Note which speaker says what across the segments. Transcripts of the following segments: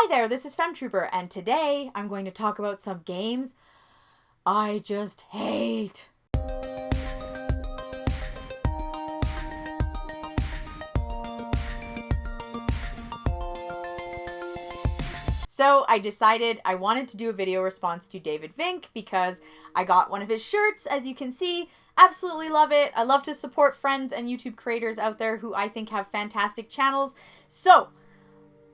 Speaker 1: there, this is Femtrooper, and today I'm going to talk about some games I just hate. So I decided I wanted to do a video response to David Vink because I got one of his shirts, as you can see. Absolutely love it. I love to support friends and YouTube creators out there who I think have fantastic channels. So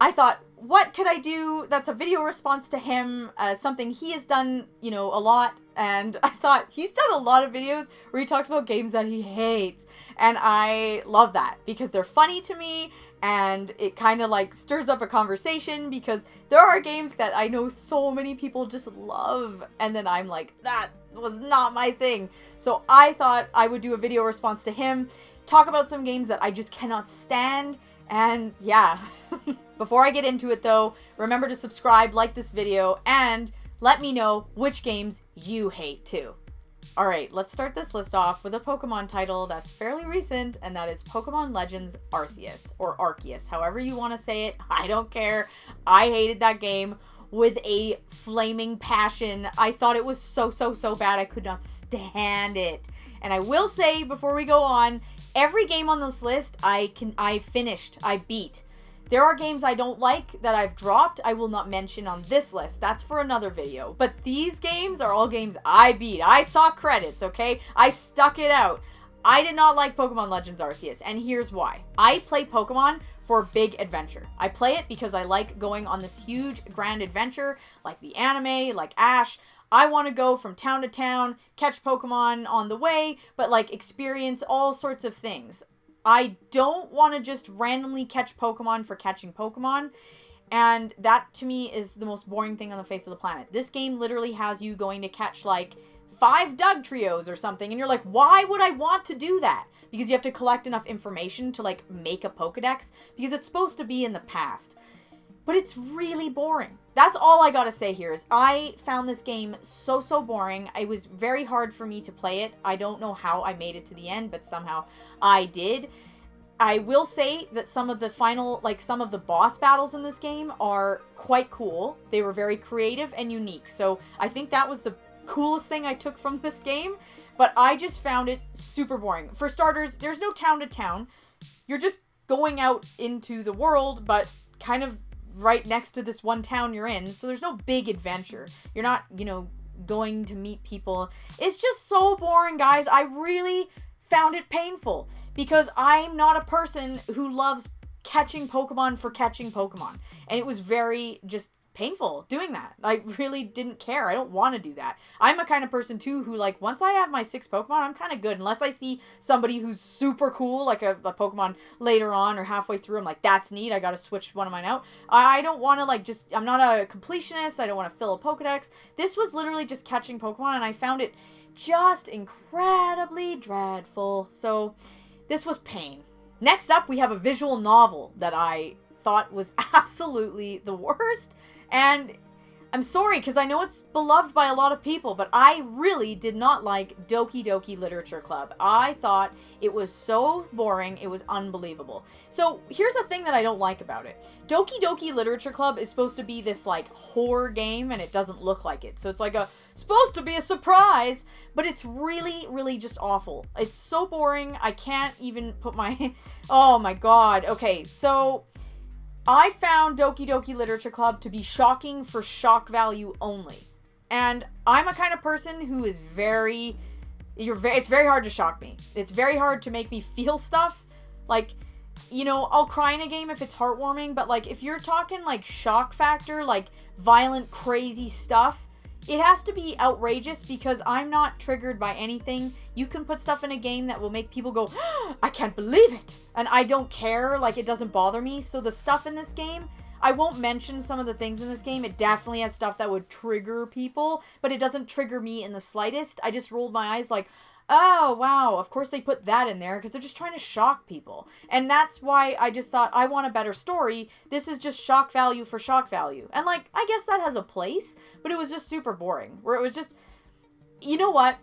Speaker 1: I thought, what could I do that's a video response to him, something he has done, a lot, and I thought he's done a lot of videos where he talks about games that he hates, and I love that because they're funny to me, and it kind of like stirs up a conversation because there are games that I know so many people just love, and then I'm like, that was not my thing. So I thought I would do a video response to him, talk about some games that I just cannot stand, and yeah. Before I get into it though, remember to subscribe, like this video, and let me know which games you hate too. Alright, let's start this list off with a Pokemon title that's fairly recent, and that is Pokemon Legends Arceus, or Arceus, however you want to say it. I don't care. I hated that game with a flaming passion. I thought it was so bad. I could not stand it. And I will say, before we go on, every game on this list I beat. There are games I don't like that I've dropped. I will not mention on this list. That's for another video. But these games are all games I beat. I saw credits, okay? I stuck it out. I did not like Pokemon Legends Arceus, and here's why. I play Pokemon for big adventure. I play it because I like going on this huge grand adventure, like the anime, like Ash. I want to go from town to town, catch Pokemon on the way, but like experience all sorts of things. I don't want to just randomly catch Pokemon for catching Pokemon, and that to me is the most boring thing on the face of the planet. This game literally has you going to catch like 5 Doug trios or something, and you're like, why would I want to do that? Because you have to collect enough information to like make a Pokedex, because it's supposed to be in the past. But it's really boring. That's all I gotta say here is I found this game so boring. It was very hard for me to play it. I don't know how I made it to the end, but somehow I did. I will say that some of the boss battles in this game are quite cool. They were very creative and unique. So I think that was the coolest thing I took from this game. But I just found it super boring. For starters, there's no town to town. You're just going out into the world, but kind of right next to this one town you're in, so there's no big adventure. You're not, going to meet people. It's just so boring, guys. I really found it painful because I'm not a person who loves catching Pokemon for catching Pokemon, and it was very just painful doing that. I really didn't care. I don't want to do that. I'm a kind of person too who, like, once I have my 6 Pokemon, I'm kind of good. Unless I see somebody who's super cool, like a Pokemon later on or halfway through, I'm like, that's neat, I gotta switch one of mine out. I don't want to, I'm not a completionist. I don't want to fill a Pokedex. This was literally just catching Pokemon, and I found it just incredibly dreadful. So this was pain. Next up, we have a visual novel that I thought was absolutely the worst. And I'm sorry, because I know it's beloved by a lot of people, but I really did not like Doki Doki Literature Club. I thought it was so boring, it was unbelievable. So here's the thing that I don't like about it. Doki Doki Literature Club is supposed to be this like horror game, and it doesn't look like it. So it's like supposed to be a surprise, but it's really just awful. It's so boring, I can't even put my... Oh my god. Okay, so I found Doki Doki Literature Club to be shocking for shock value only. And I'm a kind of person who is it's very hard to shock me. It's very hard to make me feel stuff. Like, I'll cry in a game if it's heartwarming, but like if you're talking like shock factor, like violent, crazy stuff, it has to be outrageous because I'm not triggered by anything. You can put stuff in a game that will make people go, I can't believe it. And I don't care. Like, it doesn't bother me. So the stuff in this game, I won't mention some of the things in this game. It definitely has stuff that would trigger people, but it doesn't trigger me in the slightest. I just rolled my eyes like, oh, wow, of course they put that in there because they're just trying to shock people. And that's why I just thought, I want a better story. This is just shock value for shock value. And, like, I guess that has a place, but it was just super boring. Where it was just, you know what?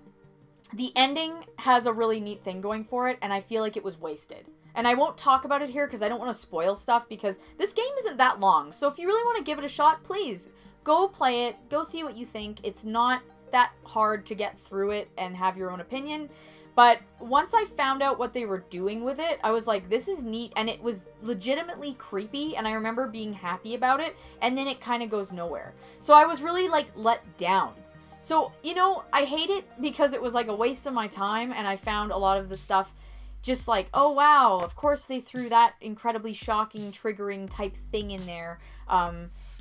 Speaker 1: The ending has a really neat thing going for it, and I feel like it was wasted. And I won't talk about it here because I don't want to spoil stuff, because this game isn't that long. So if you really want to give it a shot, please go play it. Go see what you think. It's not that hard to get through it and have your own opinion. But once I found out what they were doing with it, I was like, this is neat. And it was legitimately creepy. And I remember being happy about it. And then it kind of goes nowhere. So I was really like let down. So, you know, I hate it because it was like a waste of my time. And I found a lot of the stuff just like, oh, wow, of course they threw that incredibly shocking, triggering type thing in there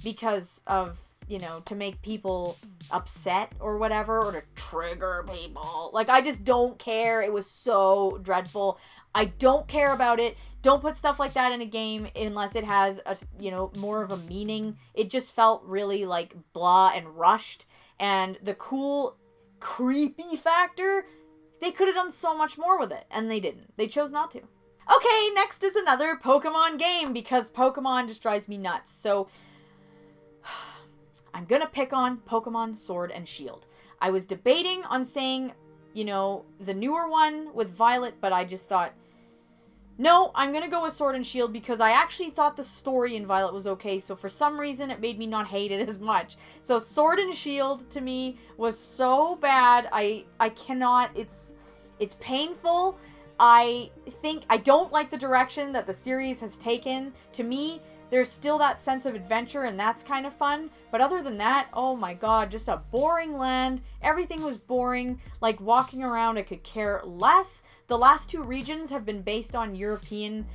Speaker 1: because of, you know, to make people upset or whatever, or to trigger people. Like, I just don't care. It was so dreadful. I don't care about it. Don't put stuff like that in a game unless it has, a, you know, more of a meaning. It just felt really, like, blah and rushed. And the cool, creepy factor, they could have done so much more with it, and they didn't. They chose not to. Okay, next is another Pokemon game, because Pokemon just drives me nuts. So, I'm gonna pick on Pokemon Sword and Shield. I was debating on saying, you know, the newer one with Violet, but I just thought, no, I'm gonna go with Sword and Shield because I actually thought the story in Violet was okay, so for some reason it made me not hate it as much. So Sword and Shield to me was so bad. I cannot, it's painful. I think I don't like the direction that the series has taken. To me, there's still that sense of adventure, and that's kind of fun. But other than that, oh my god, just a boring land. Everything was boring. Like, walking around, I could care less. The last two regions have been based on European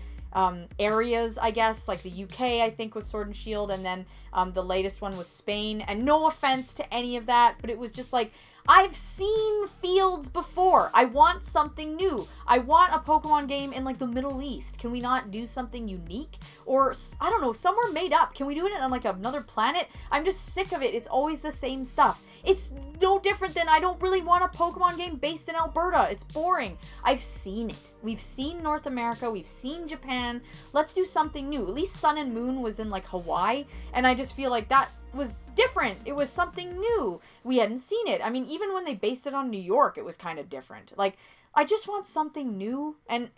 Speaker 1: areas, I guess. Like, the UK, I think, was Sword and Shield, and then the latest one was Spain. And no offense to any of that, but it was just like, I've seen fields before. I want something new. I want a Pokemon game in, like, the Middle East. Can we not do something unique? Or, I don't know, somewhere made up. Can we do it on, like, another planet? I'm just sick of it. It's always the same stuff. It's no different than I don't really want a Pokemon game based in Alberta. It's boring. I've seen it. We've seen North America. We've seen Japan. Let's do something new. At least Sun and Moon was in, like, Hawaii. And I just feel like that was different. It was something new. We hadn't seen it. I mean, even when they based it on New York, it was kind of different. Like, I just want something new. And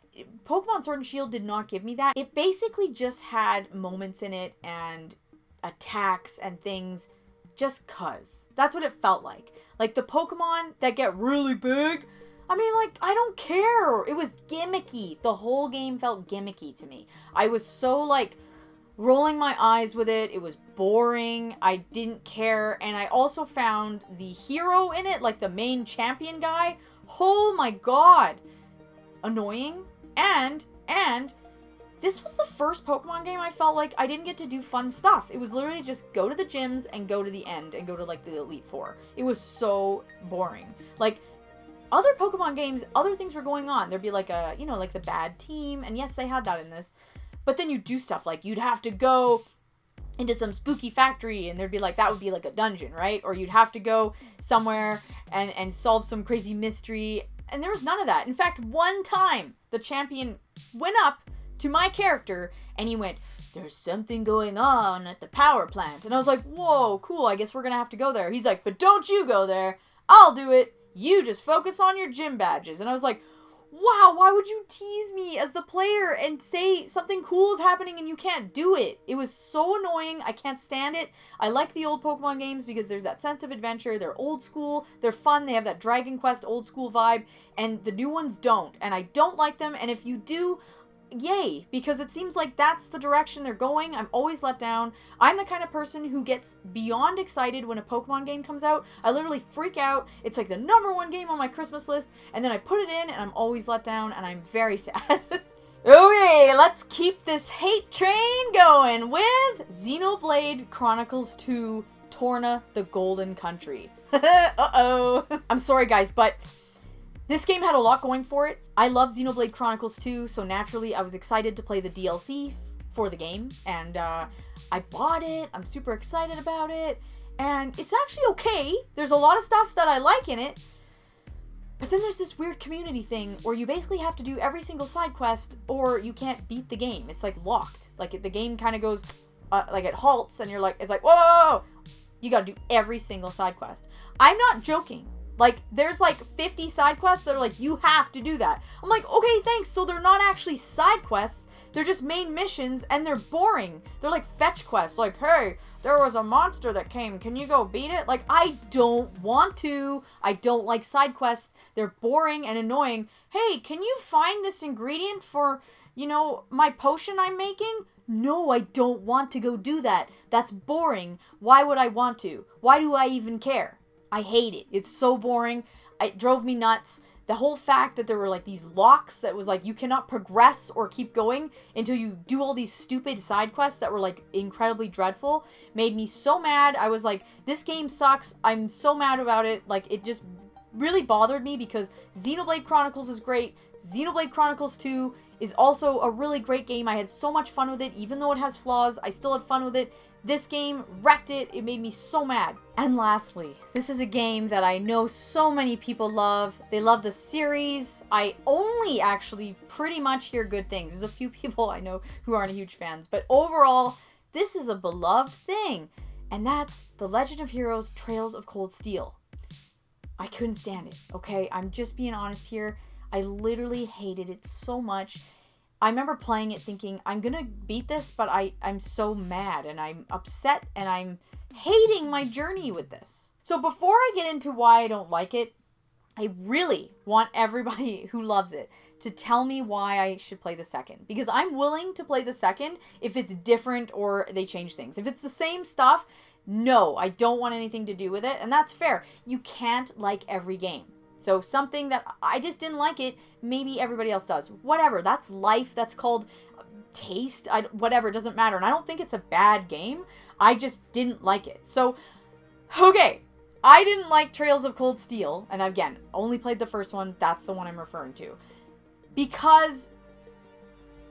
Speaker 1: Pokemon Sword and Shield did not give me that. It basically just had moments in it and attacks and things just cuz. That's what it felt like. Like, the Pokemon that get really big, I mean, like, I don't care. It was gimmicky. The whole game felt gimmicky to me. I was so, like, rolling my eyes with it. It was boring. I didn't care. And I also found the hero in it, like the main champion guy, oh my god, annoying. And this was the first Pokemon game I felt like I didn't get to do fun stuff. It was literally just go to the gyms and go to the end and go to, like, the Elite Four. It was so boring. Like, other Pokemon games, other things were going on. There'd be like a, you know, like the bad team. And yes, they had that in this. But then you do stuff like you'd have to go into some spooky factory, and there'd be like, that would be like a dungeon, right? Or you'd have to go somewhere and solve some crazy mystery. And there was none of that. In fact, one time the champion went up to my character and he went, "There's something going on at the power plant." And I was like, whoa, cool. I guess we're going to have to go there. He's like, "But don't you go there. I'll do it. You just focus on your gym badges." And I was like, wow, why would you tease me as the player and say something cool is happening and you can't do it? It was so annoying. I can't stand it. I like the old Pokemon games because there's that sense of adventure. They're old school. They're fun. They have that Dragon Quest old school vibe. And the new ones don't. And I don't like them. And if you do, yay, because it seems like that's the direction they're going. I'm always let down. I'm the kind of person who gets beyond excited when a Pokemon game comes out. I literally freak out. It's like the #1 game on my Christmas list, and then I put it in and I'm always let down, and I'm very sad. Okay, let's keep this hate train going with Xenoblade Chronicles 2 Torna the Golden Country. Uh-oh. I'm sorry guys, but this game had a lot going for it. I love Xenoblade Chronicles 2, so naturally I was excited to play the DLC for the game, and I bought it. I'm super excited about it, and it's actually okay. There's a lot of stuff that I like in it, but then there's this weird community thing where you basically have to do every single side quest or you can't beat the game. It's like locked. Like the game kind of goes, like it halts, and you're like, it's like, whoa, you gotta do every single side quest. I'm not joking. Like, there's like 50 side quests that are like, you have to do that. I'm like, okay, thanks. So they're not actually side quests. They're just main missions, and they're boring. They're like fetch quests. Like, hey, there was a monster that came. Can you go beat it? Like, I don't want to. I don't like side quests. They're boring and annoying. Hey, can you find this ingredient for, you know, my potion I'm making? No, I don't want to go do that. That's boring. Why would I want to? Why do I even care? I hate it. It's so boring. It drove me nuts. The whole fact that there were like these locks that was like you cannot progress or keep going until you do all these stupid side quests that were like incredibly dreadful made me so mad. I was like, this game sucks. I'm so mad about it. Like, it just really bothered me because Xenoblade Chronicles is great. Xenoblade Chronicles 2 is also a really great game. I had so much fun with it. Even though it has flaws, I still had fun with it. This game wrecked it. It made me so mad. And lastly, this is a game that I know so many people love. They love the series. I only actually pretty much hear good things. There's a few people I know who aren't huge fans. But overall, this is a beloved thing. And that's The Legend of Heroes Trails of Cold Steel. I couldn't stand it, okay? I'm just being honest here. I literally hated it so much. I remember playing it thinking, I'm gonna beat this, but I'm so mad and I'm upset and I'm hating my journey with this. So before I get into why I don't like it, I really want everybody who loves it to tell me why I should play the second. Because I'm willing to play the second if it's different or they change things. If it's the same stuff, no, I don't want anything to do with it. And that's fair. You can't like every game. So something that I just didn't like it, maybe everybody else does. Whatever, that's life, that's called taste, whatever, it doesn't matter. And I don't think it's a bad game, I just didn't like it. So, okay, I didn't like Trails of Cold Steel, and again, only played the first one, that's the one I'm referring to. Because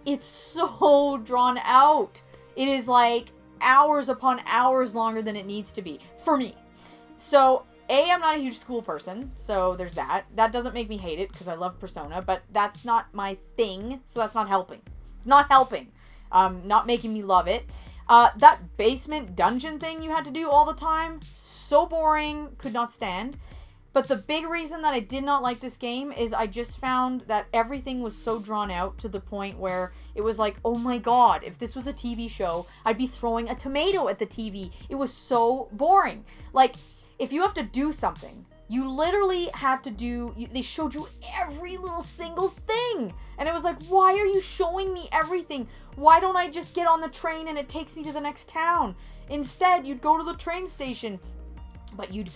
Speaker 1: it's so drawn out. It is like hours upon hours longer than it needs to be, for me. So, I'm not a huge school person, so there's that. That doesn't make me hate it, because I love Persona, but that's not my thing, so that's not helping. Not helping. Not making me love it. That basement dungeon thing you had to do all the time, so boring, could not stand. But the big reason that I did not like this game is I just found that everything was so drawn out to the point where it was like, oh my god, if this was a TV show, I'd be throwing a tomato at the TV. It was so boring. Like, if you have to do something, you literally had to do, they showed you every little single thing. And it was like, why are you showing me everything? Why don't I just get on the train and it takes me to the next town? Instead, you'd go to the train station, but you'd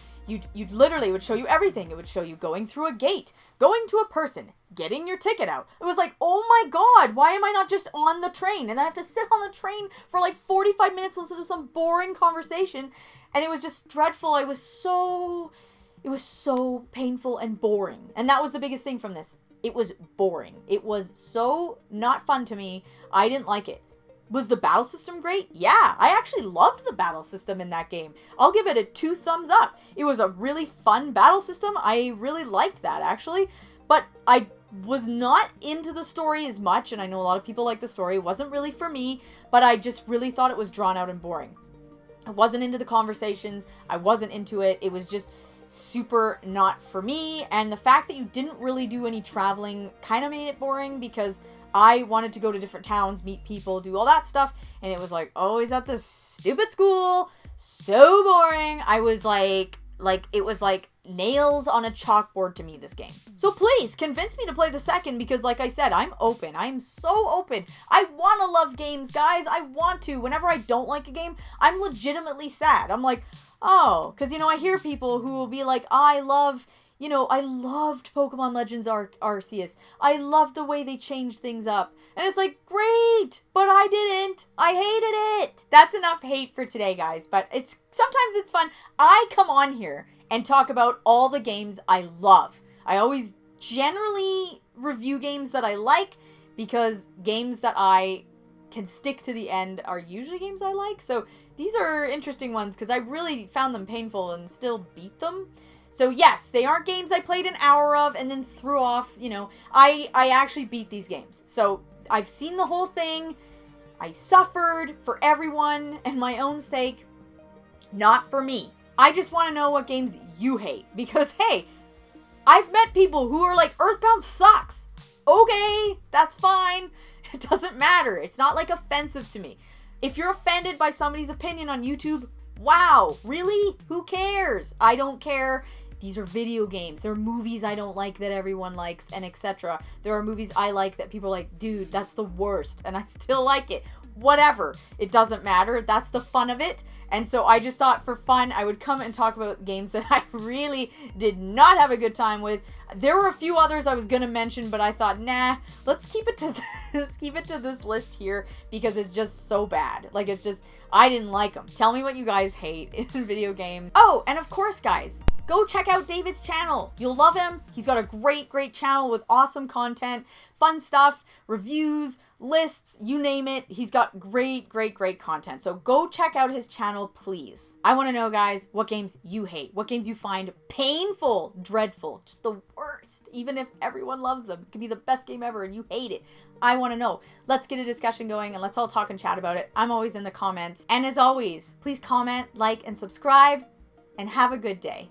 Speaker 1: literally, it would show you everything. It would show you going through a gate, going to a person, getting your ticket out. It was like, oh my god, why am I not just on the train? And then I have to sit on the train for like 45 minutes, listen to some boring conversation. And it was just dreadful. It was so painful and boring. And that was the biggest thing from this. It was boring. It was so not fun to me. I didn't like it. Was the battle system great? Yeah, I actually loved the battle system in that game. I'll give it a 2 thumbs up. It was a really fun battle system. I really liked that, actually. But I was not into the story as much, and I know a lot of people like the story. It wasn't really for me, but I just really thought it was drawn out and boring. I wasn't into the conversations. I wasn't into it. It was just super not for me. And the fact that you didn't really do any traveling kind of made it boring because I wanted to go to different towns, meet people, do all that stuff. And it was like, always at this stupid school. So boring. I was like it was like nails on a chalkboard to me, this game. So please convince me to play the second because like I said, I'm open. I'm so open. I want to love games, guys. I want to. Whenever I don't like a game, I'm legitimately sad. I'm like, oh, because, you know, I hear people who will be like, I loved Pokemon Legends Arceus. I love the way they changed things up. And it's like, great, but I didn't. I hated it. That's enough hate for today, guys. But sometimes it's fun. I come on here and talk about all the games I love. I always generally review games that I like because games that I can stick to the end are usually games I like. So these are interesting ones because I really found them painful and still beat them. So yes, they aren't games I played an hour of and then threw off, you know. I actually beat these games. So I've seen the whole thing. I suffered for everyone and my own sake. Not for me. I just want to know what games you hate. Because, hey, I've met people who are like, Earthbound sucks. Okay, that's fine. It doesn't matter. It's not like offensive to me. If you're offended by somebody's opinion on YouTube, wow, really? Who cares? I don't care. These are video games. There are movies I don't like that everyone likes, and etc. There are movies I like that people are like, dude, that's the worst, and I still like it. Whatever. It doesn't matter. That's the fun of it. And so I just thought for fun, I would come and talk about games that I really did not have a good time with. There were a few others I was going to mention, but I thought, nah, let's keep it to this list here because it's just so bad. Like, it's just, I didn't like them. Tell me what you guys hate in video games. Oh, and of course, guys, go check out David's channel. You'll love him. He's got a great channel with awesome content, fun stuff, reviews, lists, you name it. He's got great content. So go check out his channel, please. I want to know, guys, what games you hate, what games you find painful, dreadful, just the worst, even if everyone loves them. It could be the best game ever and you hate it. I want to know. Let's get a discussion going and let's all talk and chat about it. I'm always in the comments. And as always, please comment, like, and subscribe, and have a good day.